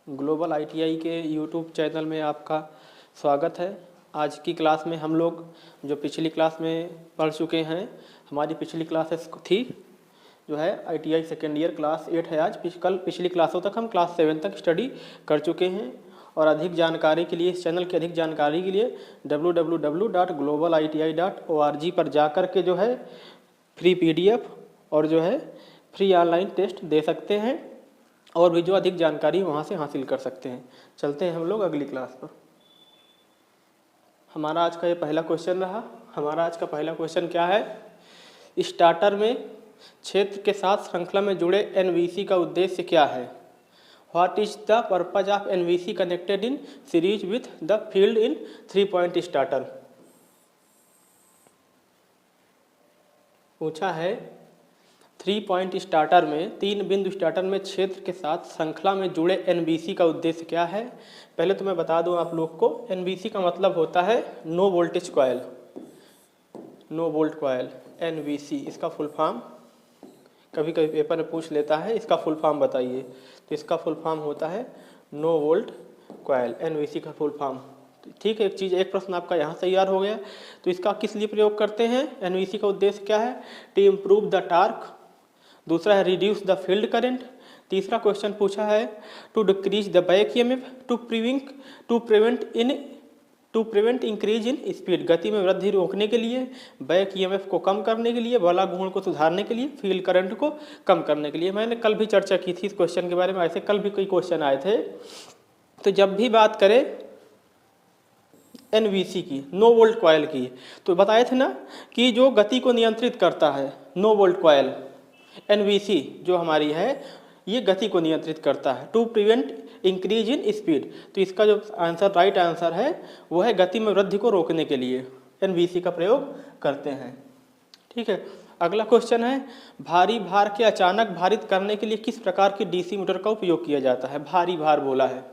Global ITI के YouTube channel में आपका स्वागत है। आज की क्लास में हम लोग जो पिछली क्लास में पढ़ चुके हैं, हमारी पिछली क्लासेस थी जो है आईटीआई सेकेंड ईयर क्लास 8 है आज। कल पिछली क्लासों तक हम क्लास 7 तक स्टडी कर चुके हैं और अधिक जानकारी के लिए, इस चैनल की अधिक जानकारी के लिए www.globaliti.org पर जाकर के जो है फ्री पीडीएफ और जो है फ्री ऑनलाइन टेस्ट दे सकते हैं और भी जो अधिक जानकारी वहाँ से हासिल कर सकते हैं। चलते हैं हम लोग अगली क्लास पर। हमारा आज का ये पहला क्वेश्चन रहा। हमारा आज का पहला क्वेश्चन क्या है? स्टार्टर में क्षेत्र के साथ श्रृंखला में जुड़े एनवीसी का उद्देश्य क्या है? What is the purpose of NVC connected in series with the field in 3 point starter. पूछा है 3 पॉइंट स्टार्टर में, 3 बिंदु स्टार्टर में क्षेत्र के साथ श्रृंखला में जुड़े एनवीसी का उद्देश्य क्या है? पहले तो मैं बता दूं आप लोग को, एनवीसी का मतलब होता है no voltage coil, no volt coil. NVC इसका फुल फॉर्म कभी कभी पेपर में पूछ लेता है, इसका फुल फॉर्म बताइए। तो इसका फुल फॉर्म होता है नो वोल्ट कॉयल, एनवीसी का फुल फॉर्म। ठीक है, एक प्रश्न आपका यहाँ तैयार हो गया। तो इसका किस लिए प्रयोग करते हैं? एनवीसी का उद्देश्य क्या है? To improve the torque. दूसरा है रिड्यूस द फील्ड करंट। तीसरा क्वेश्चन पूछा है to decrease the back EMF, to prevent increase in speed. गति में वृद्धि रोकने के लिए, बैक ईएमएफ को कम करने के लिए, बला गुण को सुधारने के लिए, फील्ड करंट को कम करने के लिए। मैंने कल भी चर्चा की थी इस क्वेश्चन के बारे में, ऐसे कल भी कई क्वेश्चन आए थे। तो जब भी बात करें एनवीसी की, नो वोल्ट कॉयल की, तो बताए थे ना कि जो गति को नियंत्रित करता है नो वोल्ट कॉयल, एनवीसी जो हमारी है ये गति को नियंत्रित करता है। To prevent increase in speed, तो इसका जो आंसर, राइट आंसर है वो है गति में वृद्धि को रोकने के लिए एनवीसी का प्रयोग करते हैं। ठीक है, अगला क्वेश्चन है भारी भार के अचानक भारित करने के लिए किस प्रकार की डीसी मोटर का उपयोग किया जाता है? भारी भार बोला है।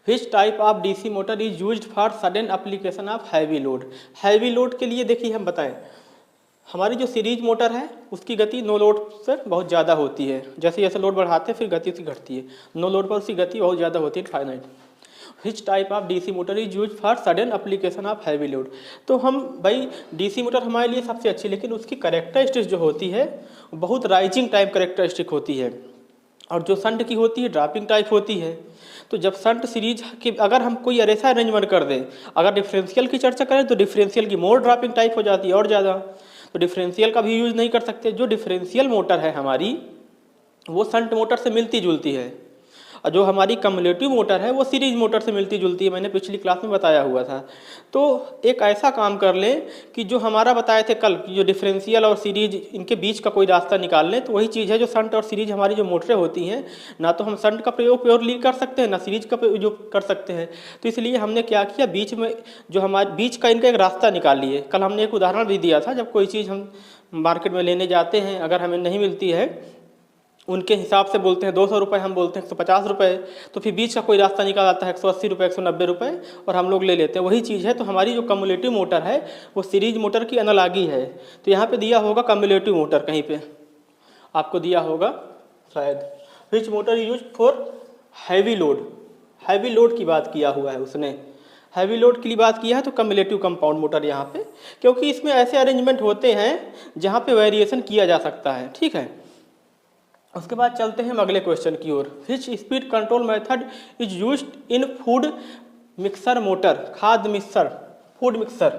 Which type of DC motor is used for sudden application of heavy load. Heavy load के लिए देखिए हम बताएं, हमारी जो सीरीज मोटर है उसकी गति नो लोड से बहुत ज़्यादा होती है। जैसे जैसे लोड बढ़ाते हैं फिर गति उसकी घटती है। नो लोड पर उसकी गति बहुत ज़्यादा होती है, finite. Which type of DC motor is use for sudden application of heavy load. तो हम भाई डीसी मोटर हमारे लिए सबसे अच्छी, लेकिन उसकी करेक्टरिस्टिक जो होती है बहुत राइजिंग टाइप करेक्टरिस्टिक होती है, और जो शंट की होती है ड्रॉपिंग टाइप होती है। तो जब शंट सीरीज की अगर हम कोई ऐसा अरेंजमेंट कर दें, अगर डिफरेंशियल की चर्चा करें तो डिफरेंशियल की मोर ड्रॉपिंग टाइप हो जाती है और ज़्यादा, तो डिफरेंशियल का भी यूज़ नहीं कर सकते। जो डिफरेंशियल मोटर है हमारी वो शंट मोटर से मिलती जुलती है, और जो हमारी कम्युलेटिव मोटर है वो सीरीज मोटर से मिलती जुलती है, मैंने पिछली क्लास में बताया हुआ था। तो एक ऐसा काम कर लें कि जो हमारा बताए थे कल कि जो डिफरेंशियल और सीरीज इनके बीच का कोई रास्ता निकाल लें, तो वही चीज़ है जो शंट और सीरीज हमारी जो मोटरें होती हैं, ना तो हम शंट का प्रयोग प्योरली कर सकते हैं ना सीरीज का प्रयोग कर सकते हैं। तो इसलिए हमने क्या किया, बीच में जो हमारे बीच का इनका एक रास्ता निकाल लिए। कल हमने एक उदाहरण भी दिया था, जब कोई चीज़ हम मार्केट में लेने जाते हैं, अगर हमें नहीं मिलती है, उनके हिसाब से बोलते हैं 200 रुपये, हम बोलते हैं 150 रुपये, तो फिर बीच का कोई रास्ता निकाल आता है 180 रुपये, 190 रुपये, और हम लोग ले लेते हैं। वही चीज़ है। तो हमारी जो कम्युलेटिव मोटर है वो सीरीज मोटर की एनालॉगी है। तो यहाँ पे दिया होगा कम्युलेटिव मोटर, कहीं पे आपको दिया होगा शायद, which motor use for heavy load. Heavy load की बात किया हुआ है उसने, हैवी लोड के लिए बात किया है, तो कम्युलेटिव कंपाउंड मोटर यहाँ पे, क्योंकि इसमें ऐसे अरेंजमेंट होते हैं जहाँ पे वेरिएशन किया जा सकता है। ठीक है, उसके बाद चलते हैं हम अगले क्वेश्चन की ओर। Which speed control method is used in food mixer motor. खाद्य मिक्सर, फूड मिक्सर,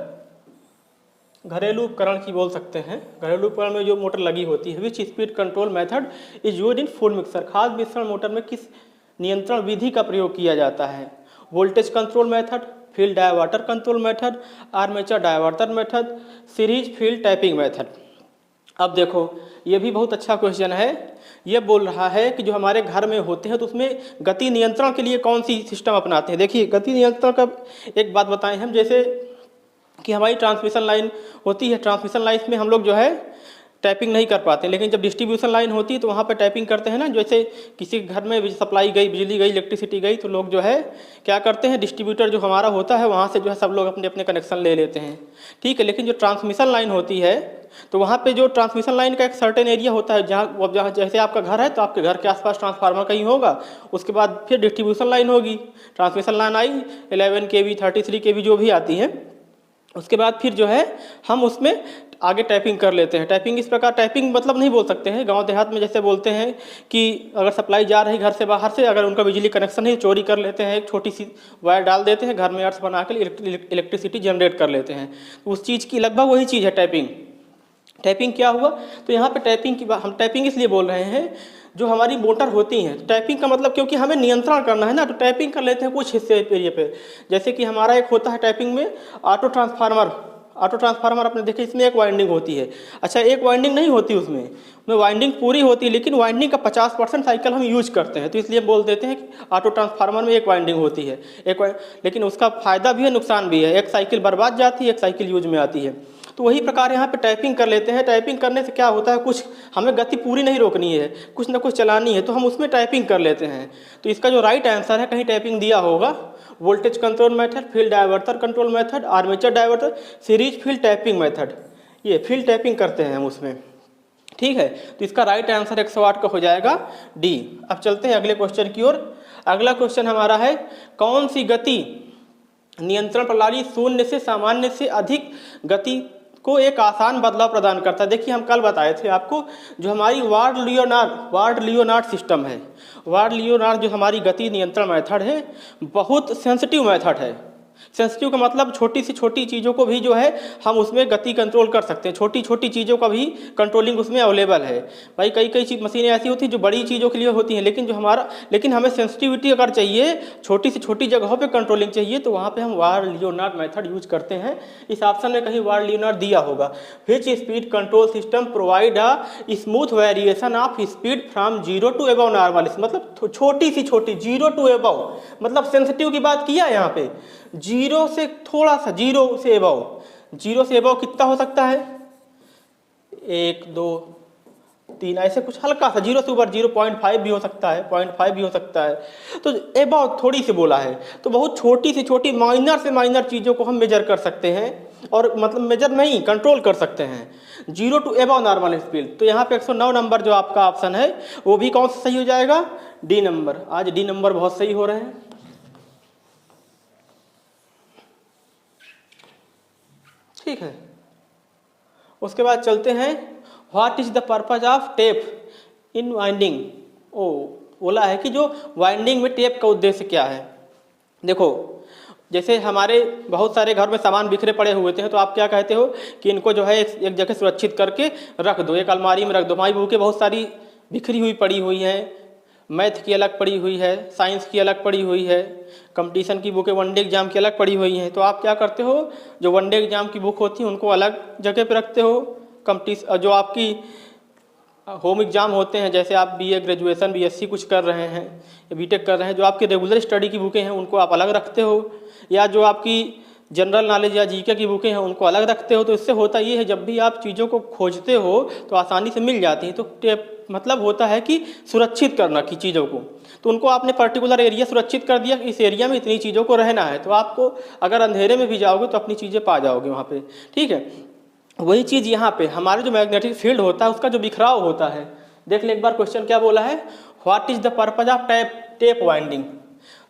घरेलू उपकरण की बोल सकते हैं, घरेलू उपकरण में जो मोटर लगी होती है। विच speed control method is used in food mixer. खाद्य मिश्रण मोटर में किस नियंत्रण विधि का प्रयोग किया जाता है? Voltage control method, field diverter control method, armature diverter method, series field tapping method. अब देखो ये भी बहुत अच्छा क्वेश्चन है। ये बोल रहा है कि जो हमारे घर में होते हैं तो उसमें गति नियंत्रण के लिए कौन सी सिस्टम अपनाते हैं। देखिए गति नियंत्रण का एक बात बताएं हम, जैसे कि हमारी ट्रांसमिशन लाइन होती है, ट्रांसमिशन लाइन में हम लोग जो है टाइपिंग नहीं कर पाते। लेकिन जब डिस्ट्रीब्यूशन लाइन होती है तो वहाँ पे टाइपिंग करते हैं ना, जैसे किसी के घर में सप्लाई गई, बिजली गई, इलेक्ट्रिसिटी गई, तो लोग जो है क्या करते हैं, डिस्ट्रीब्यूटर जो हमारा होता है वहाँ से जो है सब लोग अपने अपने कनेक्शन ले लेते हैं, ठीक है। लेकिन जो ट्रांसमिशन लाइन होती है तो वहाँ पे जो ट्रांसमिशन लाइन का एक सर्टेन एरिया होता है, जहाँ जैसे आपका घर है तो आपके घर के आसपास ट्रांसफार्मर कहीं होगा, उसके बाद फिर डिस्ट्रीब्यूशन लाइन होगी, ट्रांसमिशन लाइन आई 11 kV 33 kV जो भी आती है, उसके बाद फिर जो है हम उसमें आगे टाइपिंग कर लेते हैं। टाइपिंग इस प्रकार, टाइपिंग मतलब नहीं बोल सकते हैं, गांव देहात में जैसे बोलते हैं कि अगर सप्लाई जा रही घर से बाहर से, अगर उनका बिजली कनेक्शन है चोरी कर लेते हैं, एक छोटी सी वायर डाल देते हैं, घर में अर्थ बना के इलेक्ट्रिसिटी जनरेट कर लेते हैं, तो उस चीज़ की लगभग वही चीज़ है टाइपिंग। टाइपिंग क्या हुआ, तो यहाँ पे टाइपिंग की बात, हम टाइपिंग इसलिए बोल रहे हैं जो हमारी मोटर होती हैं, टाइपिंग का मतलब क्योंकि हमें नियंत्रण करना है ना, तो टाइपिंग कर लेते हैं कुछ हिस्से एरिया पे। जैसे कि हमारा एक होता है टाइपिंग में ऑटो ट्रांसफार्मर। ऑटो ट्रांसफार्मर आपने देखा, इसमें एक वाइंडिंग होती है। अच्छा, एक वाइंडिंग नहीं होती उसमें वाइंडिंग पूरी होती है, लेकिन वाइंडिंग का 50% साइकिल हम यूज करते हैं, तो इसलिए बोल देते हैं कि ऑटो ट्रांसफार्मर में एक वाइंडिंग होती है, लेकिन उसका फायदा भी है नुकसान भी है, एक साइकिल बर्बाद जाती है, एक साइकिल यूज में आती है। तो वही प्रकार यहाँ पे टाइपिंग कर लेते हैं। टाइपिंग करने से क्या होता है, कुछ हमें गति पूरी नहीं रोकनी है, कुछ ना कुछ चलानी है, तो हम उसमें टाइपिंग कर लेते हैं। तो इसका जो राइट आंसर है, कहीं टाइपिंग दिया होगा, voltage control method, field diverter control method, armature diverter, series field tapping method, ये फील्ड टैपिंग करते हैं हम उसमें, ठीक है। तो इसका राइट आंसर 108 का हो जाएगा डी। अब चलते हैं अगले क्वेश्चन की ओर। अगला क्वेश्चन हमारा है, कौन सी गति नियंत्रण प्रणाली शून्य से सामान्य से अधिक गति को एक आसान बदलाव प्रदान करता है। देखिए, हम कल बताए थे आपको, जो हमारी वार्ड लियोनार्ड सिस्टम है, वार्ड लियोनार्ड जो हमारी गति नियंत्रण मेथड है, बहुत सेंसिटिव मेथड है। सेंसिटिव का मतलब छोटी सी छोटी चीज़ों को भी जो है हम उसमें गति कंट्रोल कर सकते हैं, छोटी छोटी चीज़ों का भी कंट्रोलिंग उसमें अवेलेबल है। भाई कई चीज़ मशीनें ऐसी होती हैं जो बड़ी चीज़ों के लिए होती हैं, लेकिन हमें सेंसिटिविटी अगर चाहिए, छोटी से छोटी जगहों पे कंट्रोलिंग चाहिए, तो वहाँ पे हम वार्ड लियोनार्ड मेथड यूज करते हैं। इस ऑप्शन में कहीं वार्ड लियोनार्ड दिया होगा। विच speed control system provide a smooth variation of speed from 0 to above normal, मतलब छोटी सी छोटी 0 to above, मतलब सेंसिटिव की बात किया है यहाँ पे, 0 से थोड़ा सा, 0 से एबव कितना हो सकता है, 1 2 3 ऐसे कुछ हल्का सा, 0 से ऊपर 0.5 भी हो सकता है, 0.5 भी हो सकता है। तो एबव थोड़ी सी बोला है, तो बहुत छोटी से छोटी माइनर से माइनर चीज़ों को हम मेजर कर सकते हैं, और मतलब मेजर नहीं, कंट्रोल कर सकते हैं, 0 to above नॉर्मल स्पीड। तो यहाँ पे 109 नंबर जो आपका ऑप्शन है वो भी कौन सा सही हो जाएगा, डी नंबर। आज डी नंबर बहुत सही हो रहे हैं। ठीक है, उसके बाद चलते हैं, what is the purpose of tape in winding. ओ बोला है कि जो वाइंडिंग में टेप का उद्देश्य क्या है। देखो, जैसे हमारे बहुत सारे घर में सामान बिखरे पड़े हुए थे, तो आप क्या कहते हो कि इनको जो है एक जगह सुरक्षित करके रख दो, एक अलमारी में रख दो। हमारी बुकें बहुत सारी बिखरी हुई पड़ी हुई हैं, मैथ की अलग पड़ी हुई है, साइंस की अलग पड़ी हुई है, कंपटीशन की बुकें, वनडे एग्जाम की अलग पड़ी हुई हैं। तो आप क्या करते हो, जो वनडे एग्जाम की बुक होती है उनको अलग जगह पे रखते हो, जो आपकी होम एग्जाम होते हैं, जैसे आप बीए ग्रेजुएशन बीएससी कुछ कर रहे हैं या बीटेक कर रहे हैं, जो आपकी रेगुलर स्टडी की बुकें हैं उनको आप अलग रखते हो, या जो आपकी जनरल नॉलेज या जीके की बुकें हैं उनको अलग रखते हो। तो इससे होता ये है, जब भी आप चीज़ों को खोजते हो तो आसानी से मिल जाती हैं। तो टेप मतलब होता है कि सुरक्षित करना की चीज़ों को, तो उनको आपने पर्टिकुलर एरिया सुरक्षित कर दिया कि इस एरिया में इतनी चीज़ों को रहना है, तो आपको अगर अंधेरे में भी जाओगे तो अपनी चीज़ें पा जाओगे वहाँ पे, ठीक है। वही चीज़ यहाँ पे हमारे जो मैग्नेटिक फील्ड होता है उसका जो बिखराव होता है, देख ले एक बार क्वेश्चन क्या बोला है, what is the purpose of tape winding.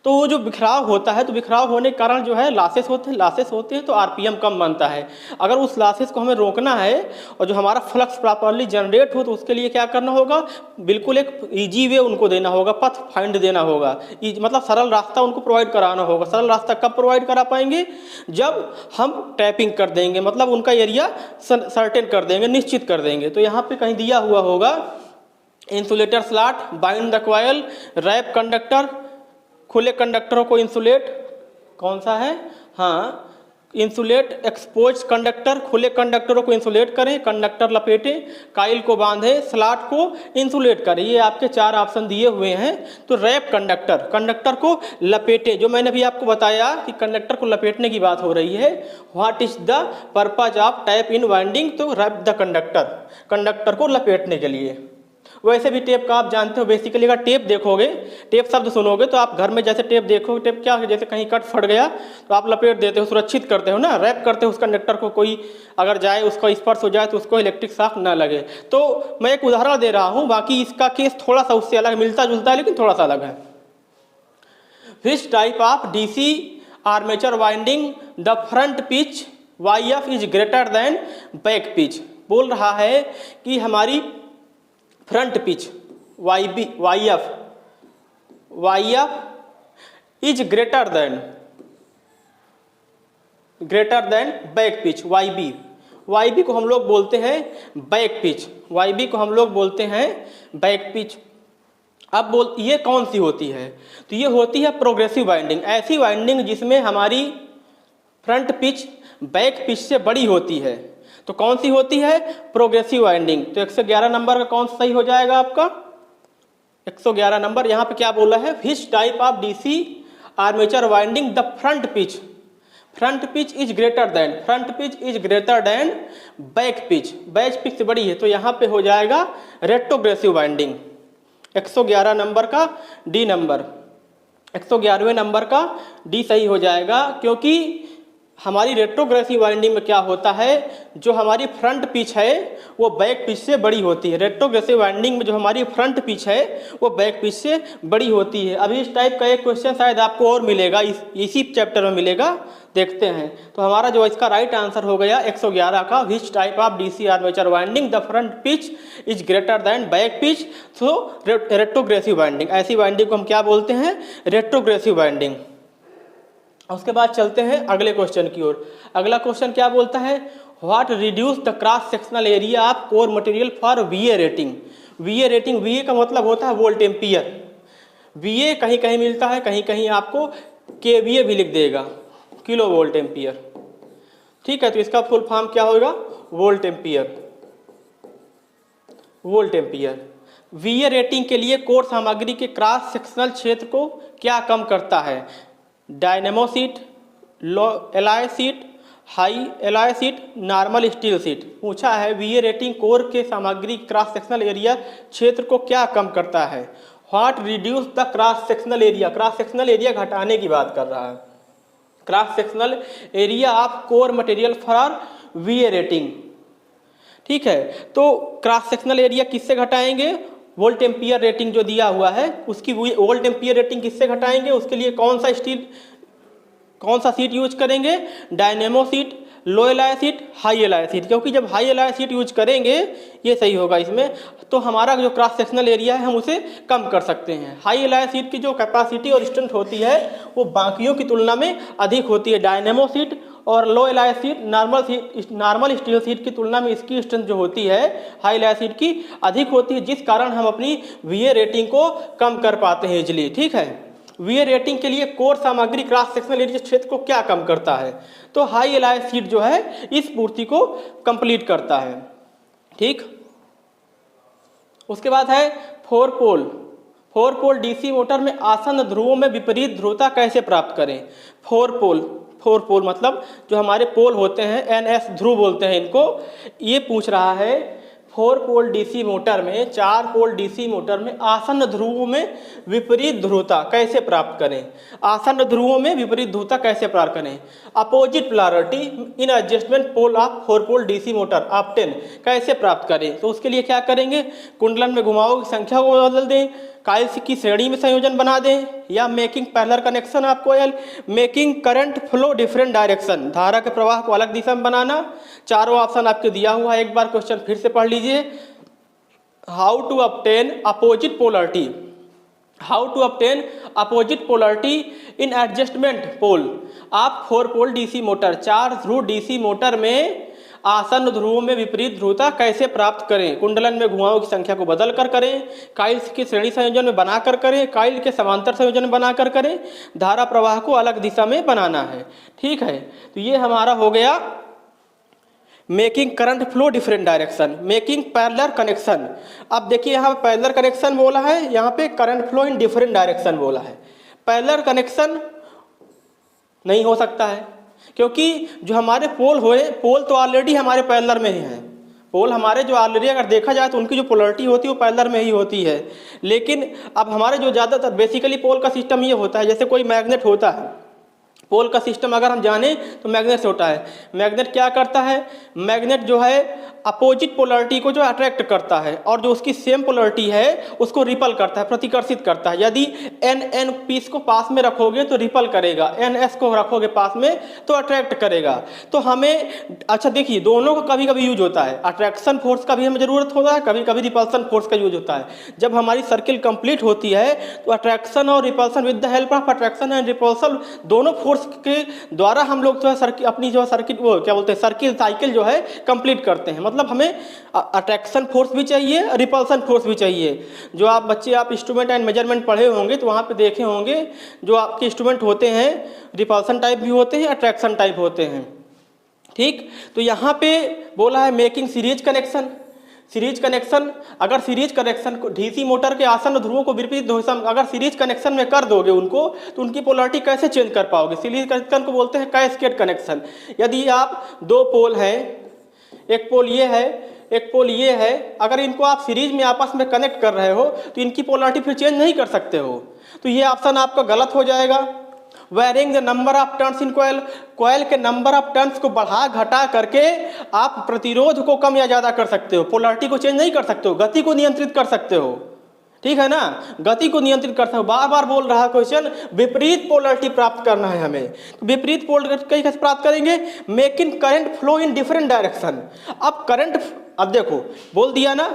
तो वो जो बिखराव होता है, तो बिखराव होने के कारण जो है लॉसेस होते हैं, तो आरपीएम कम बनता है। अगर उस लॉसेस को हमें रोकना है और जो हमारा फ्लक्स प्रॉपरली जनरेट हो, तो उसके लिए क्या करना होगा, बिल्कुल एक इजी वे उनको देना होगा, पथ फाइंड देना होगा, मतलब सरल रास्ता उनको प्रोवाइड कराना होगा। सरल रास्ता कब प्रोवाइड करा पाएंगे, जब हम टैपिंग कर देंगे, मतलब उनका एरिया सर्टेन कर देंगे, निश्चित कर देंगे। तो यहाँ पे कहीं दिया हुआ होगा, insulator slot, bind the coil, wrap conductor, खुले कंडक्टरों को इंसुलेट, कौन सा है, हाँ इंसुलेट एक्सपोज कंडक्टर, खुले कंडक्टरों को इंसुलेट करें, कंडक्टर लपेटें, काइल को बांधें, स्लॉट को इंसुलेट करें। ये आपके 4 ऑप्शन दिए हुए हैं। तो रैप कंडक्टर, कंडक्टर को लपेटें, जो मैंने अभी आपको बताया कि कंडक्टर को लपेटने की बात हो रही है। What is the purpose of tap in winding, तो रैप द कंडक्टर, कंडक्टर को लपेटने के लिए। वैसे भी टेप का आप जानते हो, बेसिकली अगर टेप देखोगे, टेप शब्द सुनोगे तो आप घर में जैसे टेप देखोगे, टेप क्या है, जैसे कहीं कट फट गया तो आप लपेट देते हो, सुरक्षित करते हो ना, रैप करते हो उस कंडक्टर को, कोई अगर जाए उसका स्पर्श हो जाए तो उसको इलेक्ट्रिक शॉक ना लगे। तो मैं एक उदाहरण दे रहा हूँ, बाकी इसका केस थोड़ा सा उससे अलग, मिलता जुलता है लेकिन थोड़ा सा अलग है। विच type of DC armature winding the front pitch YF is greater than back pitch. बोल रहा है कि हमारी front pitch YF is greater than back pitch YB को हम लोग बोलते हैं बैक पिच, YB को हम लोग बोलते हैं बैक पिच। अब ये कौन सी होती है, तो ये होती है प्रोग्रेसिव वाइंडिंग, ऐसी वाइंडिंग जिसमें हमारी फ्रंट पिच बैक पिच से बड़ी होती है। तो कौन सी होती है, प्रोग्रेसिव वाइंडिंग। तो 111 नंबर का कौन सा सही हो जाएगा आपका, 111 नंबर। यहाँ पे क्या बोला है, विच type of DC armature winding the front pitch is greater than back pitch से बड़ी है। तो यहाँ पे हो जाएगा रेट्रोग्रेसिव वाइंडिंग। 111 नंबर का डी नंबर, 111वें नंबर का डी सही हो जाएगा, क्योंकि हमारी रेट्रोग्रेसिव वाइंडिंग में क्या होता है, जो हमारी फ्रंट पिच है वो बैक पिच से बड़ी होती है। रेट्रोग्रेसिव वाइंडिंग में जो हमारी फ्रंट पिच है वो बैक पिच से बड़ी होती है। अभी इस टाइप का एक क्वेश्चन शायद आपको और मिलेगा, इसी चैप्टर में मिलेगा, देखते हैं। तो हमारा जो इसका राइट आंसर हो गया 111 का, विच type of DC armature winding the front pitch is greater than back pitch, so retrogressive winding. ऐसी वाइंडिंग को हम क्या बोलते हैं, रेट्रोग्रेसिव वाइंडिंग। उसके बाद चलते हैं अगले क्वेश्चन की ओर। अगला क्वेश्चन क्या बोलता है, what reduce the cross sectional area of core material for VA rating. VA का मतलब होता है वोल्ट एम्पियर। VA कहीं कहीं मिलता है, कहीं कहीं आपको KVA भी लिख देगा, किलो वोल्ट एम्पियर। ठीक है, तो इसका फुल फॉर्म क्या होगा, वोल्ट एम्पियर। VA रेटिंग के लिए कोर सामग्री के क्रॉस सेक्शनल क्षेत्र को क्या कम करता है, dynamo sheet, low alloy sheet, high alloy sheet, normal steel sheet. पूछा है VA रेटिंग कोर के सामग्री क्रॉस सेक्शनल एरिया क्षेत्र को क्या कम करता है। What reduce the cross sectional area, cross sectional area घटाने की बात कर रहा है। Cross sectional area of core material for VA rating. ठीक है, तो क्रॉस सेक्शनल एरिया किससे घटाएंगे, वोल्ट एम्पियर रेटिंग जो दिया हुआ है उसकी वोल्ट एम्पियर रेटिंग किससे घटाएंगे, उसके लिए कौन सा सीट यूज करेंगे, dynamo sheet, low alloy sheet, high alloy sheet. क्योंकि जब हाई एलॉय सीट यूज करेंगे, ये सही होगा इसमें, तो हमारा जो क्रॉस सेक्शनल एरिया है हम उसे कम कर सकते हैं। हाई एलॉय सीट की जो कैपेसिटी और स्ट्रेंथ होती है वो बाकियों की तुलना में अधिक होती है। डायनेमो सीट और low alloy sheet normal steel sheet की तुलना में इसकी स्ट्रेंथ जो होती है हाई एलॉय सीट की अधिक होती है, जिस कारण हम अपनी VA रेटिंग को कम कर पाते हैं इजिली। ठीक है, VA रेटिंग के लिए कोर सामग्री क्रॉस सेक्शनल एरिया क्षेत्र को क्या कम करता है, तो हाई एलॉय सीट जो है इस पूर्ति को कंप्लीट करता है। ठीक, उसके बाद है 4 पोल DC मोटर में आसन्न ध्रुवों में विपरीत ध्रुवता कैसे प्राप्त करें। 4 पोल मतलब जो हमारे पोल होते हैं, NS ध्रुव बोलते हैं इनको, ये पूछ रहा है 4 पोल DC मोटर में, 4 पोल DC मोटर में आसन्न ध्रुवों में विपरीत ध्रुवता कैसे प्राप्त करें। आसन्न ध्रुवों में विपरीत ध्रुवता कैसे प्राप्त करें, opposite polarity in adjustment pole of 4 pole DC motor obtain कैसे प्राप्त करें। तो उसके लिए क्या करेंगे, कुंडलन में घुमावों की संख्या को बदल दें, काइल्स की श्रेणी में संयोजन बना दें, या making parallel connection of coil, making current flow different direction, धारा के प्रवाह को अलग दिशा में बनाना। चारों ऑप्शन आपके दिया हुआ है, एक बार क्वेश्चन फिर से पढ़ लीजिए। How to obtain opposite polarity in adjustment pole of 4 pole DC motor. 4 ध्रुव DC मोटर में आसन्न ध्रुवों में विपरीत ध्रुवता कैसे प्राप्त करें? कुंडलन में घुमावों की संख्या को बदल कर करें, काइल के श्रेणी संयोजन में बनाकर करें, काइल के समांतर संयोजन में बनाकर करें, धारा प्रवाह को अलग दिशा में बनाना है। ठीक है, तो ये हमारा हो गया making current flow different direction, making parallel connection. अब देखिए यहाँ पैरेलल कनेक्शन बोला है, यहाँ पे current flow in different direction बोला है। पैरेलल कनेक्शन नहीं हो सकता है, क्योंकि जो हमारे पोल पोल तो ऑलरेडी हमारे पैरेलल में ही हैं। पोल हमारे जो ऑलरेडी अगर देखा जाए तो उनकी जो पोलरिटी होती है वो पैरेलल में ही होती है। लेकिन अब हमारे जो ज़्यादातर बेसिकली पोल का सिस्टम ये होता है, जैसे कोई मैग्नेट होता है, पोल का सिस्टम अगर हम जाने तो मैग्नेट से होता है। मैग्नेट क्या करता है? मैग्नेट जो है अपोजिट पोलरिटी को जो अट्रैक्ट करता है और जो उसकी सेम पोलरिटी है उसको रिपल करता है, प्रतिकर्षित करता है। यदि एन पीस को पास में रखोगे तो रिपल करेगा, एन एस को रखोगे पास में तो अट्रैक्ट करेगा। तो हमें अच्छा देखिए, दोनों का कभी कभी यूज होता है, अट्रैक्शन फोर्स का भी हमें ज़रूरत होता है, कभी कभी रिपल्सन फोर्स का यूज होता है। जब हमारी सर्किल कंप्लीट होती है तो अट्रैक्शन और repulsion with the help of attraction and repulsion दोनों फोर्स के द्वारा हम लोग जो है अपनी जो सर्किट वो क्या बोलते हैं सर्किल साइकिल जो है कंप्लीट करते हैं। मतलब हमें अट्रैक्शन फोर्स भी चाहिए, रिपल्सन फोर्स भी चाहिए। जो आप बच्चे आप इंस्ट्रूमेंट एंड मेजरमेंट पढ़े होंगे तो वहाँ पे देखे होंगे जो आपके इंस्ट्रूमेंट होते हैं रिपल्सन टाइप भी होते हैं, अट्रैक्शन टाइप होते हैं। ठीक, तो यहाँ पे बोला है making series connection. Series connection, अगर सीरीज कनेक्शन को डीसी मोटर के आसन्न ध्रुवों को विपरीत अगर सीरीज कनेक्शन में कर दोगे उनको तो उनकी पोलरिटी कैसे चेंज कर पाओगे? सीरीज कनेक्शन को बोलते हैं कैस्केड कनेक्शन। यदि आप दो पोल हैं, एक पोल ये है, एक पोल ये है, अगर इनको आप सीरीज में आपस में कनेक्ट कर रहे हो तो इनकी पोलरिटी फिर चेंज नहीं कर सकते हो, तो ये ऑप्शन आपका गलत हो जाएगा। Varying the number of turns in coil, coil के नंबर ऑफ टर्न्स को बढ़ा घटा करके आप प्रतिरोध को कम या ज़्यादा कर सकते हो, पोलरिटी को चेंज नहीं कर सकते हो, गति को नियंत्रित कर सकते हो। ठीक है ना, गति को नियंत्रित करते हो। बार बार बोल रहा है क्वेश्चन, विपरीत पोलरिटी प्राप्त करना है हमें। विपरीत पोलरिटी कैसे प्राप्त करेंगे? Making current flow in different direction. अब करंट, अब देखो बोल दिया ना,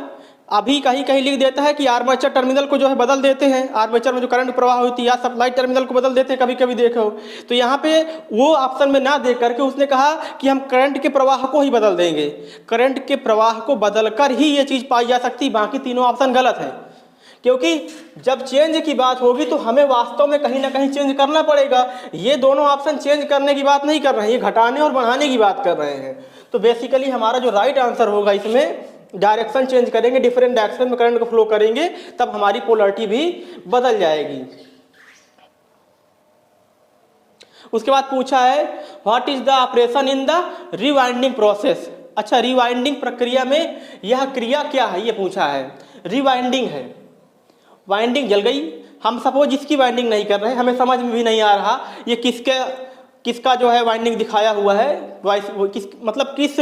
अभी कहीं कहीं लिख देता है कि आर्मेचर टर्मिनल को जो है बदल देते हैं, आर्मेचर में जो करंट प्रवाह होती है या सप्लाई टर्मिनल को बदल देते हैं, कभी कभी देखो। तो यहाँ पे वो ऑप्शन में ना देख करके उसने कहा कि हम करंट के प्रवाह को ही बदल देंगे। करंट के प्रवाह को बदलकर ही ये चीज़ पाई जा सकती, बाकी तीनों ऑप्शन गलत है। क्योंकि जब चेंज की बात होगी तो हमें वास्तव में कहीं ना कहीं चेंज करना पड़ेगा। ये दोनों ऑप्शन चेंज करने की बात नहीं कर रहे हैं, ये घटाने और बढ़ाने की बात कर रहे हैं। तो बेसिकली हमारा जो राइट आंसर होगा इसमें, डायरेक्शन चेंज करेंगे, डिफरेंट डायरेक्शन में करंट को फ्लो करेंगे, तब हमारी पोलरिटी भी बदल जाएगी। उसके बाद पूछा है what is the operation in the rewinding process. अच्छा, रिवाइंडिंग प्रक्रिया में यह क्रिया क्या है ये पूछा है। रिवाइंडिंग है, वाइंडिंग जल गई, हम सपोज इसकी वाइंडिंग नहीं कर रहे, हमें समझ में भी नहीं आ रहा ये किसका जो है वाइंडिंग दिखाया हुआ है, किस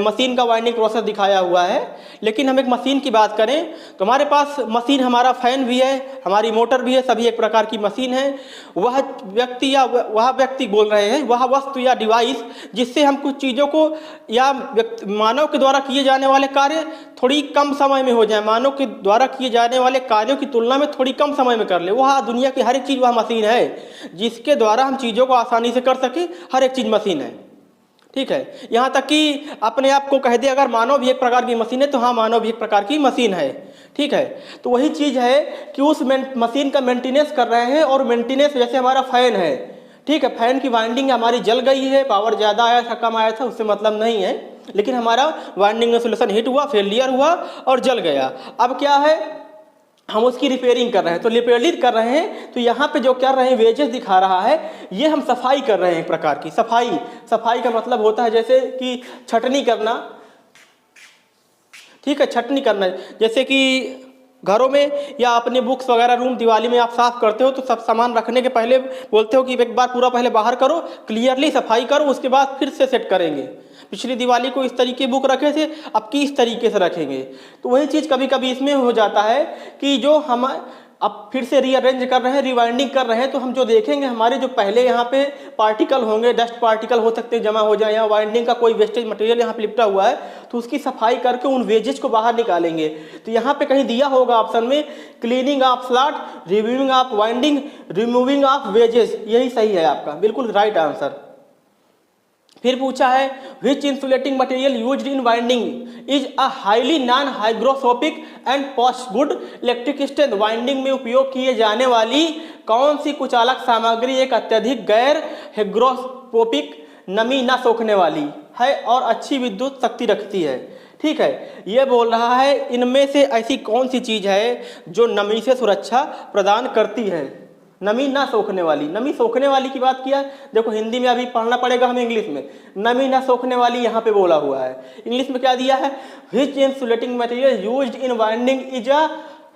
मशीन का वाइंडिंग प्रोसेस दिखाया हुआ है। लेकिन हम एक मशीन की बात करें तो हमारे पास मशीन, हमारा फैन भी है, हमारी मोटर भी है, सभी एक प्रकार की मशीन है। वह व्यक्ति बोल रहे हैं, वह वस्तु या डिवाइस जिससे हम कुछ चीज़ों को या मानव के द्वारा किए जाने वाले कार्य थोड़ी कम समय में हो जाए, मानव के द्वारा किए जाने वाले कार्यों की तुलना में थोड़ी कम समय में कर ले। वह दुनिया की हर एक चीज़ वह मशीन है जिसके द्वारा हम चीज़ों को आसानी से कर सके, हर एक चीज़ मशीन है। ठीक है, यहाँ तक कि अपने आप को कह दे अगर मानव भी एक प्रकार की मशीन है तो हाँ, मानव भी एक प्रकार की मशीन है। ठीक है, तो वही चीज़ है कि उस मशीन का मेंटेनेंस कर रहे हैं, और मेंटेनेंस जैसे हमारा फैन है। ठीक है, फैन की वाइंडिंग हमारी जल गई है, पावर ज़्यादा आया था कम आया था उससे मतलब नहीं है, लेकिन हमारा वाइंडिंग में सोल्यूशन हिट हुआ, फेलियर हुआ और जल गया। अब क्या है, हम उसकी रिपेयरिंग कर रहे हैं, तो रिपेयरिंग कर रहे हैं तो यहाँ पे जो कर रहे हैं वेजेस दिखा रहा है, ये हम सफाई कर रहे हैं। एक प्रकार की सफाई का मतलब होता है जैसे कि छटनी करना। ठीक है, छटनी करना, जैसे कि घरों में या अपने बुक्स वगैरह रूम दिवाली में आप साफ करते हो तो सब सामान रखने के पहले बोलते हो कि एक बार पूरा पहले बाहर करो, क्लियरली सफाई करो, उसके बाद फिर से सेट करेंगे। पिछली दिवाली को इस तरीके बुक रखे थे, अब की इस तरीके से रखेंगे। तो वही चीज़ कभी कभी इसमें हो जाता है कि जो हम अब फिर से रीअरेंज कर रहे हैं, रिवाइंडिंग कर रहे हैं, तो हम जो देखेंगे हमारे जो पहले यहाँ पे पार्टिकल होंगे, डस्ट पार्टिकल हो सकते हैं जमा हो जाए, या वाइंडिंग का कोई वेस्टेज मटेरियल यहाँ पे लिपटा हुआ है तो उसकी सफाई करके उन वेजेस को बाहर निकालेंगे। तो यहाँ पे कहीं दिया होगा ऑप्शन में cleaning of slot, reviewing of winding, removing of wages, यही सही है आपका, बिल्कुल राइट आंसर। फिर पूछा है which insulating material used in winding is a highly non hygroscopic and possess good electric strength. Winding में उपयोग किए जाने वाली कौन सी कुचालक सामग्री एक अत्यधिक गैर हाइग्रोस्कोपिक नमी न सोखने वाली है और अच्छी विद्युत शक्ति रखती है। ठीक है, ये बोल रहा है इनमें से ऐसी कौन सी चीज है जो नमी से सुरक्षा प्रदान करती है, नमी ना सोखने वाली। नमी सोखने वाली की बात किया, देखो हिंदी में अभी पढ़ना पड़ेगा हमें इंग्लिश में, नमी ना सोखने वाली यहाँ पे बोला हुआ है। इंग्लिश में क्या दिया है, which insulating material used in winding is a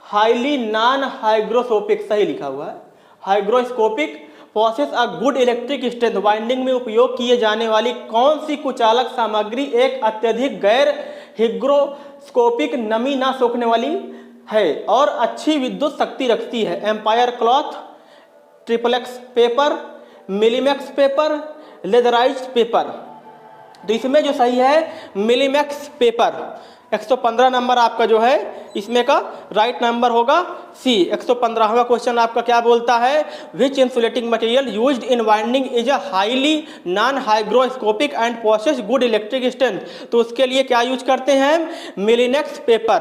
highly non hygroscopic, सही लिखा हुआ है, hygroscopic possess a good electric strength. Winding में उपयोग किए जाने वाली कौन सी कुचालक सामग्री एक अत्यधिक गैर हिग्रोस्कोपिक नमी ना सोखने वाली है और अच्छी विद्युत शक्ति रखती है। Empire cloth, triplex paper, millimax paper, leatherized paper. तो इसमें जो सही है मिलीमैक्स पेपर। 115 नंबर आपका जो है इसमें का राइट नंबर होगा सी। 115वां क्वेश्चन आपका क्या बोलता है, which insulating material used in winding is a highly non hygroscopic and possess good electric strength. तो उसके लिए क्या यूज करते हैं, मिलीमैक्स पेपर।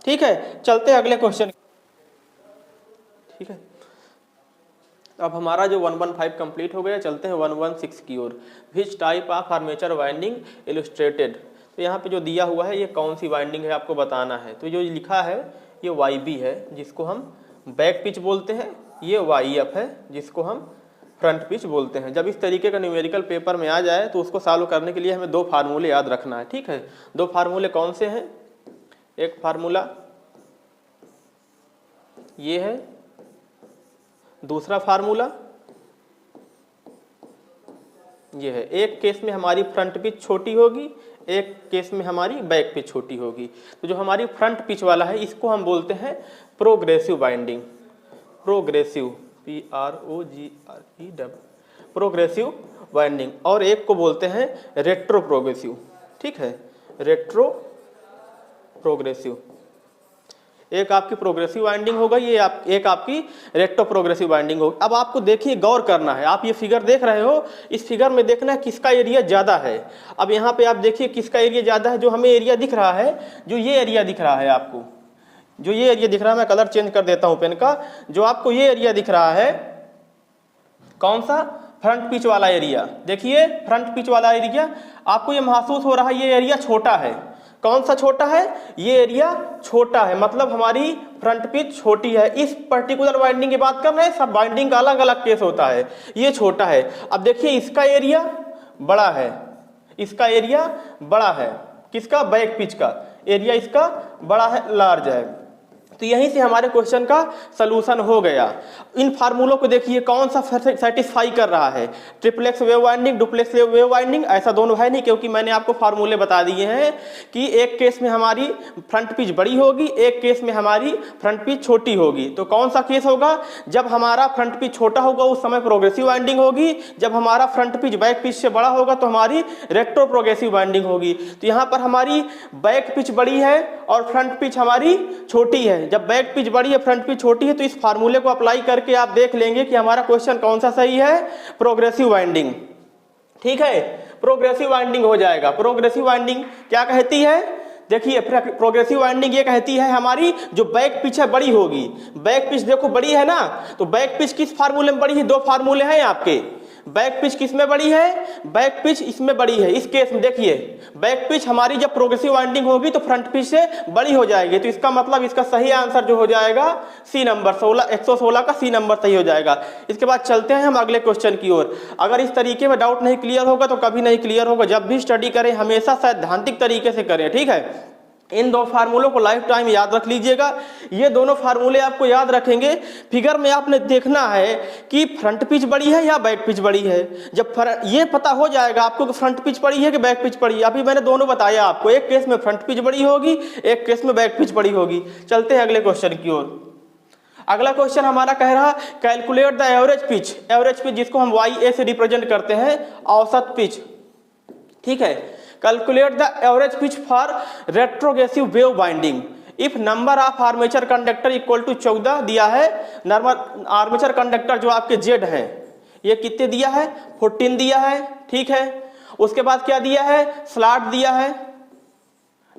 ठीक है, चलते हैं अगले क्वेश्चन। ठीक है, अब हमारा जो 115 कंप्लीट हो गया, चलते हैं 116 की ओर। Which type of armature winding illustrated. तो यहाँ पे जो दिया हुआ है ये कौन सी वाइंडिंग है आपको बताना है। तो जो लिखा है ये YB है जिसको हम बैक पिच बोलते हैं, ये YF है जिसको हम फ्रंट पिच बोलते हैं। जब इस तरीके का न्यूमेरिकल पेपर में आ जाए तो उसको सॉल्व करने के लिए हमें दो फार्मूले याद रखना है। ठीक है, दो फार्मूले कौन से हैं, एक फार्मूला ये है, दूसरा फार्मूला ये है। एक केस में हमारी फ्रंट पिच छोटी होगी, एक केस में हमारी बैक पिच छोटी होगी। तो जो हमारी फ्रंट पिच वाला है इसको हम बोलते हैं progressive winding, progressive PROGREW, progressive winding. और एक को बोलते हैं रेट्रो प्रोग्रेसिव। ठीक है, रेट्रो प्रोग्रेसिव। एक आपकी प्रोग्रेसिव वाइंडिंग होगा, ये एक आपकी रेट्रो प्रोग्रेसिव वाइंडिंग होगी। अब आपको देखिए गौर करना है, आप ये फिगर देख रहे हो, इस फिगर में देखना है किसका एरिया ज़्यादा है। अब यहाँ पे आप देखिए किसका एरिया ज़्यादा है, जो हमें एरिया दिख रहा है, जो ये एरिया दिख रहा है आपको, जो ये एरिया दिख रहा है, मैं कलर चेंज कर देता हूँ पेन का, जो आपको ये एरिया दिख रहा है कौन सा, फ्रंट पिच वाला एरिया। देखिए फ्रंट पिच वाला एरिया आपको ये महसूस हो रहा है ये एरिया छोटा है। कौन सा छोटा है, ये एरिया छोटा है, मतलब हमारी फ्रंट पिच छोटी है। इस पर्टिकुलर वाइंडिंग की बात कर रहे हैं, सब वाइंडिंग का अलग अलग केस होता है, ये छोटा है। अब देखिए इसका एरिया बड़ा है, इसका एरिया बड़ा है, किसका, बैक पिच का एरिया इसका बड़ा है, लार्ज है। तो यहीं से हमारे क्वेश्चन का सलूशन हो गया। इन फार्मूलों को देखिए कौन सा सेटिस्फाई कर रहा है, triplex wave winding, duplex wave winding, ऐसा दोनों है नहीं, क्योंकि मैंने आपको फार्मूले बता दिए हैं कि एक केस में हमारी फ्रंट पिच बड़ी होगी, एक केस में हमारी फ्रंट पिच छोटी होगी। तो कौन सा केस होगा, जब हमारा फ्रंट पिच छोटा होगा उस समय प्रोग्रेसिव वाइंडिंग होगी, जब हमारा फ्रंट पिच बैक पिच से बड़ा होगा तो हमारी रेट्रो प्रोग्रेसिव वाइंडिंग होगी। तो यहाँ पर हमारी बैक पिच बड़ी है और फ्रंट पिच हमारी छोटी है। जब बैक पिच बड़ी है फ्रंट पिच छोटी है तो इस फार्मूले को अप्लाई करके आप देख लेंगे कि हमारा क्वेश्चन कौन सा सही है, प्रोग्रेसिव वाइंडिंग। ठीक है, प्रोग्रेसिव वाइंडिंग हो जाएगा। प्रोग्रेसिव वाइंडिंग क्या कहती है, देखिए प्रोग्रेसिव वाइंडिंग ये कहती है हमारी जो बैक पिच है बड़ी होगी। बैक पिच देखो बड़ी है ना, तो बैक पिच किस फार्मूले में बड़ी है, दो फार्मूले हैं आपके। बैक पिच किस में बड़ी है, बैक पिच इसमें बड़ी है। इस केस में देखिए बैक पिच हमारी जब प्रोग्रेसिव वाइंडिंग होगी तो फ्रंट पिच से बड़ी हो जाएगी। तो इसका मतलब इसका सही आंसर जो हो जाएगा सी नंबर 116 का सी नंबर सही हो जाएगा। इसके बाद चलते हैं हम अगले क्वेश्चन की ओर। अगर इस तरीके में डाउट नहीं क्लियर होगा तो कभी नहीं क्लियर होगा। जब भी स्टडी करें हमेशा सैद्धांतिक तरीके से करें। ठीक है, इन दो फार्मूलों को लाइफ टाइम याद रख लीजिएगा। ये दोनों फार्मूले आपको याद रखेंगे। फिगर में आपने देखना है कि फ्रंट पिच बड़ी है या बैक पिच बड़ी है। जब ये पता हो जाएगा आपको कि फ्रंट पिच बड़ी है कि बैक पिच बड़ी है। अभी मैंने दोनों बताया आपको, एक केस में फ्रंट पिच बड़ी होगी, एक केस में बैक पिच बड़ी होगी। चलते हैं अगले क्वेश्चन की ओर। अगला क्वेश्चन हमारा कह रहा calculate the average pitch. Average pitch जिसको हम YA से रिप्रेजेंट करते हैं, औसत पिच। ठीक है, calculate the average pitch for retrogressive wave winding if number of armature conductor equal to 14 दिया है। नॉर्मल आर्मेचर कंडक्टर जो आपके Z है ये कितने दिया है, 14 दिया है। ठीक है, उसके बाद क्या दिया है, स्लॉट दिया है,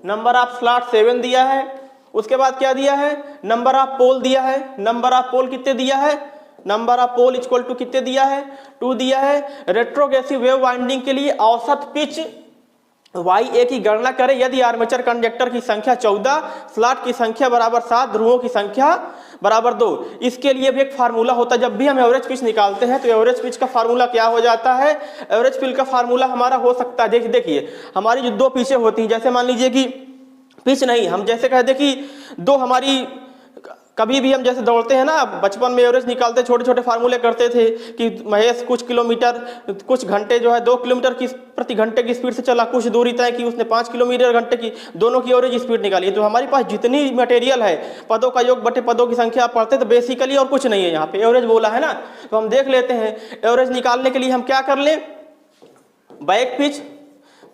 नंबर ऑफ स्लॉट 7 दिया है। उसके बाद क्या दिया है, नंबर ऑफ पोल दिया है। नंबर ऑफ पोल कितने दिया है, number of pole equal to कितने दिया है, 2 दिया है। रेट्रोग्रेसिव वेव वाइंडिंग के लिए औसत पिच YA की गणना करें यदि आर्मेचर कंडक्टर की संख्या 14, स्लॉट की संख्या बराबर 7, ध्रुवों की संख्या बराबर 2। इसके लिए भी एक फार्मूला होता है, जब भी हम एवरेज पिच निकालते हैं तो एवरेज पिच का फार्मूला क्या हो जाता है, एवरेज पिच का फार्मूला हमारा हो सकता है, देखिए हमारी जो 2 पिचें होती हैं, जैसे मान लीजिए कि पिच नहीं, हम जैसे कहते कि 2 हमारी, कभी भी हम जैसे दौड़ते हैं ना, बचपन में एवरेज निकालते छोटे छोटे फार्मूले करते थे कि महेश कुछ किलोमीटर कुछ घंटे जो है 2 किलोमीटर की प्रति घंटे की स्पीड से चला, कुछ दूरी तय की उसने 5 किलोमीटर घंटे की, दोनों की एवरेज स्पीड निकाली। तो हमारे पास जितनी मटेरियल है, पदों का योग बटे पदों की संख्या आप पढ़ते तो बेसिकली और कुछ नहीं है, यहाँ पे एवरेज बोला है ना। तो हम देख लेते हैं एवरेज निकालने के लिए हम क्या कर लें, back pitch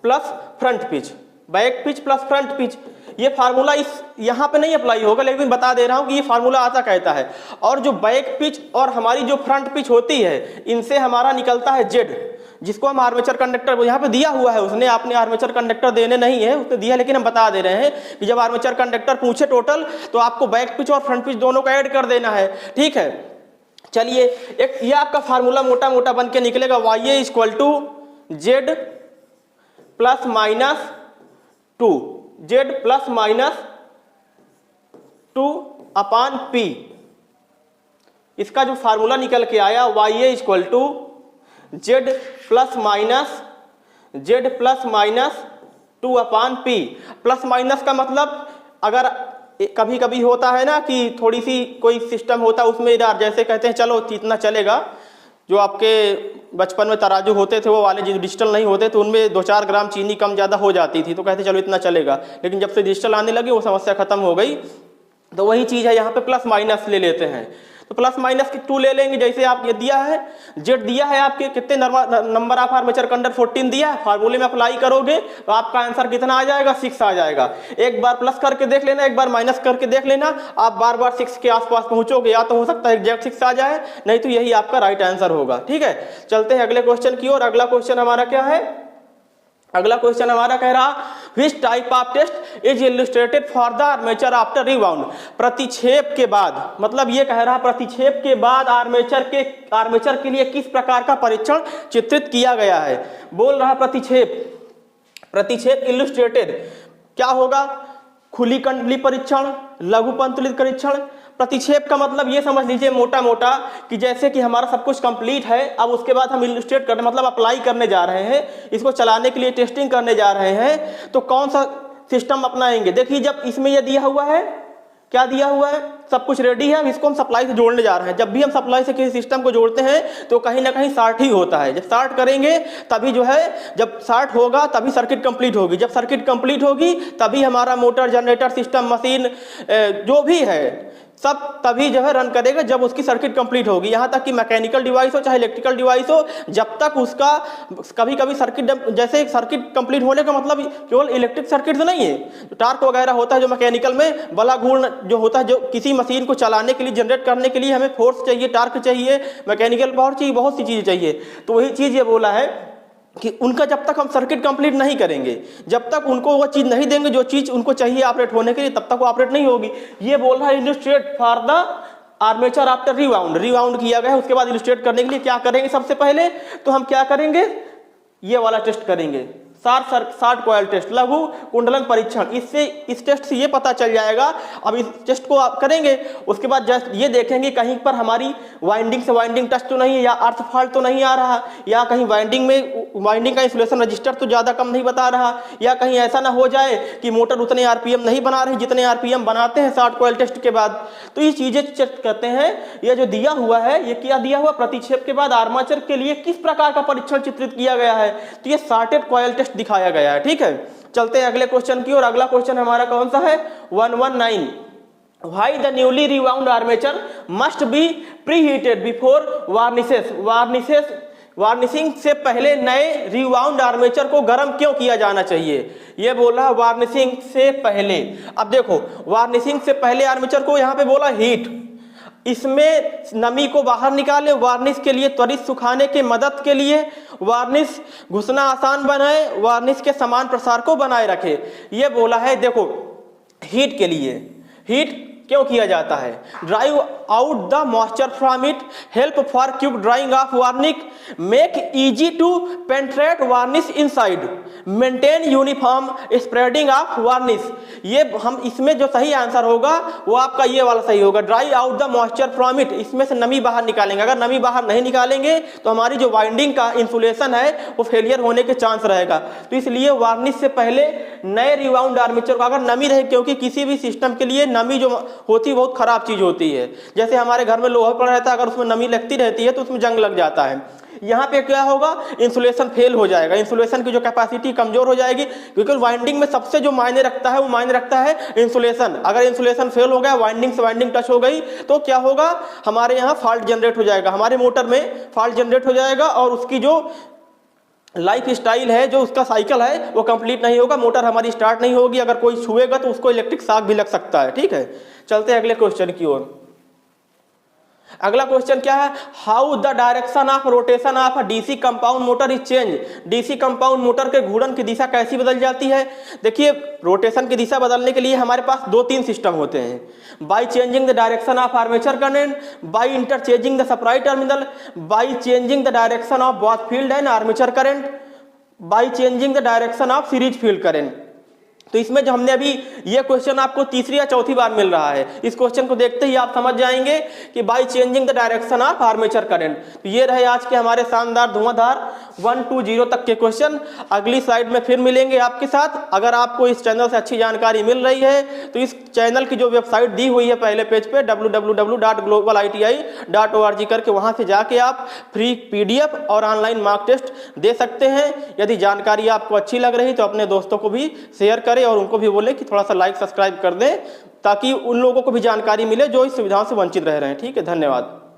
plus front pitch, back pitch plus front pitch. ये फार्मूला इस यहाँ पे नहीं अप्लाई होगा, लेकिन बता दे रहा हूँ कि ये फार्मूला आता कहता है। और जो बैक पिच और हमारी जो फ्रंट पिच होती है, इनसे हमारा निकलता है जेड, जिसको हम आर्मेचर कंडक्टर, यहाँ पे दिया हुआ है, उसने आपने आर्मेचर कंडक्टर देने नहीं है, उसने दिया, लेकिन हम बता दे रहे हैं कि जब आर्मेचर कंडक्टर पूछे टोटल तो आपको बैक पिच और फ्रंट पिच दोनों को ऐड कर देना है, ठीक है। चलिए एक ये आपका फार्मूला मोटा मोटा बन के निकलेगा, YA equal to Z plus minus 2, Z plus minus 2 upon P. इसका जो फार्मूला निकल के आया YA equal to Z plus minus 2 upon P. Plus minus का मतलब अगर कभी कभी होता है ना कि थोड़ी सी कोई सिस्टम होता है उसमें इधर, जैसे कहते हैं चलो इतना चलेगा, जो आपके बचपन में तराजू होते थे वो वाले, जो डिजिटल नहीं होते तो उनमें 2-4 ग्राम चीनी कम ज़्यादा हो जाती थी, तो कहते चलो इतना चलेगा। लेकिन जब से डिजिटल आने लगी वो समस्या खत्म हो गई। तो वही चीज़ है, यहाँ पे प्लस माइनस ले लेते हैं, तो प्लस माइनस की 2 ले लेंगे। जैसे आप ये दिया है जेड दिया है, आपके कितने नंबर ऑफ आर्मेचर कंडक्टर 14 दिया है, फार्मूले में अप्लाई करोगे तो आपका आंसर कितना आ जाएगा, 6 आ जाएगा। एक बार प्लस करके देख लेना, एक बार माइनस करके देख लेना, आप बार बार 6 के आसपास पहुंचोगे, या तो हो सकता है एग्जैक्ट 6 आ जाए, नहीं तो यही आपका राइट आंसर होगा, ठीक है। चलते हैं अगले क्वेश्चन की ओर। अगला क्वेश्चन हमारा क्या है, अगला क्वेश्चन हमारा कह रहा which type of test is illustrated for the armature after rewound. प्रतिक्षेप के बाद, मतलब ये कह रहा प्रतिक्षेप के बाद आर्मेचर के लिए किस प्रकार का परीक्षण चित्रित किया गया है। बोल रहा प्रतिक्षेप इलस्ट्रेटेड क्या होगा, खुली कंडली परीक्षण, लघु पंतुलित परीक्षण। प्रतिक्षेप का मतलब ये समझ लीजिए मोटा मोटा कि जैसे कि हमारा सब कुछ कंप्लीट है, अब उसके बाद हम इलस्ट्रेट करने मतलब अप्लाई करने जा रहे हैं, इसको चलाने के लिए टेस्टिंग करने जा रहे हैं, तो कौन सा सिस्टम अपनाएंगे। देखिए जब इसमें ये दिया हुआ है, क्या दिया हुआ है, सब कुछ रेडी है, अब इसको हम सप्लाई से जोड़ने जा रहे हैं। जब भी हम सप्लाई से किसी सिस्टम को जोड़ते हैं तो कहीं ना कहीं शॉर्ट ही होता है। जब शॉर्ट करेंगे तभी जो है, जब शॉर्ट होगा तभी सर्किट कंप्लीट होगी, जब सर्किट कंप्लीट होगी तभी हमारा मोटर, जनरेटर, सिस्टम, मशीन जो भी है सब तभी जो है रन करेगा जब उसकी सर्किट कंप्लीट होगी। यहाँ तक कि मैकेनिकल डिवाइस हो चाहे इलेक्ट्रिकल डिवाइस हो, जब तक उसका कभी कभी सर्किट, जैसे सर्किट कंप्लीट होने का मतलब केवल इलेक्ट्रिक सर्किट तो नहीं है, तो टार्क वगैरह होता है जो मैकेनिकल में बला घूर्ण जो होता है, जो किसी मशीन को चलाने के लिए, जनरेट करने के लिए हमें फोर्स चाहिए, टार्क चाहिए, मैकेनिकल पावर चाहिए, बहुत सी चीज़ें चाहिए। तो वही चीज़ ये बोला है कि उनका जब तक हम सर्किट कंप्लीट नहीं करेंगे, जब तक उनको वो चीज़ नहीं देंगे जो चीज़ उनको चाहिए ऑपरेट होने के लिए, तब तक वो ऑपरेट नहीं होगी। ये बोल रहा है illustrate for the armature after rebound किया गया है। उसके बाद इलस्ट्रेट करने के लिए क्या करेंगे, सबसे पहले तो हम क्या करेंगे, ये वाला टेस्ट करेंगे, शॉर्ट कॉइल टेस्ट, लघु कुंडलन परीक्षण। इससे इस टेस्ट से ये पता चल जाएगा। अब इस टेस्ट को आप करेंगे, उसके बाद जस्ट ये देखेंगे कहीं पर हमारी वाइंडिंग से वाइंडिंग टच तो नहीं है, या अर्थ फॉल्ट तो नहीं आ रहा, या कहीं वाइंडिंग का इंसुलेशन रजिस्टर तो ज़्यादा कम नहीं बता रहा, या कहीं ऐसा ना हो जाए कि मोटर उतने आरपीएम नहीं बना रही जितने आरपीएम बनाते हैं शॉर्ट कॉइल टेस्ट के बाद। तो ये चीज़ें चेक करते हैं। ये जो दिया हुआ है, ये क्या दिया हुआ, प्रतिक्षेप के बाद आर्मेचर के लिए किस प्रकार का परीक्षण चित्रित किया गया है, तो ये शॉर्टेड कॉइल टेस्ट दिखाया गया है, ठीक है। चलते हैं अगले क्वेश्चन की ओर। अगला क्वेश्चन हमारा कौन सा है, 119। Why the newly rewound armature must be preheated before varnishing से पहले नए रिवाउंड आर्मेचर को गर्म क्यों किया जाना चाहिए। ये बोला वार्निशिंग से पहले। अब देखो वार्निशिंग से पहले आर्मेचर को यहाँ पे बोला हीट, इसमें नमी को बाहर निकाले, वार्निश के लिए त्वरित सुखाने के मदद के लिए, वार्निश घुसना आसान बनाए, वार्निश के समान प्रसार को बनाए रखे। ये बोला है। देखो हीट के लिए, हीट क्यों किया जाता है? Drive out the moisture from it, help for quick drying of varnish, make easy to penetrate varnish inside, maintain uniform spreading of varnish. ये हम इसमें जो सही आंसर होगा वो आपका ये वाला सही होगा, dry out the moisture from it. इसमें से नमी बाहर निकालेंगे। अगर नमी बाहर नहीं निकालेंगे तो हमारी जो वाइंडिंग का इंसुलेशन है वो फेलियर होने के चांस रहेगा। तो इसलिए वार्निश से पहले नए रिवाउंड आर्मेचर को अगर नमी रहे, क्योंकि किसी भी सिस्टम के लिए नमी जो होती है बहुत खराब चीज होती है। जैसे हमारे घर में लोहा पड़ा रहता है, अगर उसमें नमी लगती रहती है तो उसमें जंग लग जाता है। यहाँ पे क्या होगा, इंसुलेशन फेल हो जाएगा, इंसुलेशन की जो कैपेसिटी कमजोर हो जाएगी, क्योंकि वाइंडिंग में सबसे जो मायने रखता है वो मायने रखता है इंसुलेशन। अगर इंसुलेशन फेल हो गया, वाइंडिंग से वाइंडिंग टच हो गई, तो क्या होगा, हमारे यहाँ फॉल्ट जनरेट हो जाएगा, हमारे मोटर में फॉल्ट जनरेट हो जाएगा और उसकी जो लाइफ स्टाइल है, जो उसका साइकिल है वो कंप्लीट नहीं होगा, मोटर हमारी स्टार्ट नहीं होगी। अगर कोई छुएगा तो उसको इलेक्ट्रिक शॉक भी लग सकता है। ठीक है, चलते हैं अगले क्वेश्चन की ओर। अगला क्वेश्चन क्या है, how the direction of rotation of DC compound motor is change. DC compound motor के घूर्णन की दिशा कैसी बदल जाती है? देखिए, रोटेशन की दिशा बदलने के लिए हमारे पास 2-3 सिस्टम होते हैं। By changing the direction of armature current, by interchanging the supply terminal, by changing the direction of both field and armature current, by changing the direction of series field current. तो इसमें जो हमने अभी ये question आपको तीसरी या चौथी बार मिल रहा है, इस क्वेश्चन को देखते ही आप समझ जाएंगे कि by changing the direction of armature current. तो ये रहे आज के हमारे शानदार धुआंधार 1 to 0 तक के क्वेश्चन। अगली स्लाइड में फिर मिलेंगे आपके साथ। अगर आपको इस चैनल से अच्छी जानकारी मिल रही है तो इस चैनल की जो वेबसाइट दी हुई है पहले पेज पे www.globaliti.org करके, वहां से जाके आप फ्री PDF और ऑनलाइन मार्क टेस्ट दे सकते हैं। यदि जानकारी आपको अच्छी लग रही तो अपने दोस्तों को भी शेयर करें और उनको भी बोले कि थोड़ा सा लाइक सब्सक्राइब कर दें, ताकि उन लोगों को भी जानकारी मिले जो इस सुविधाओं से वंचित रह रहे हैं। ठीक है, धन्यवाद।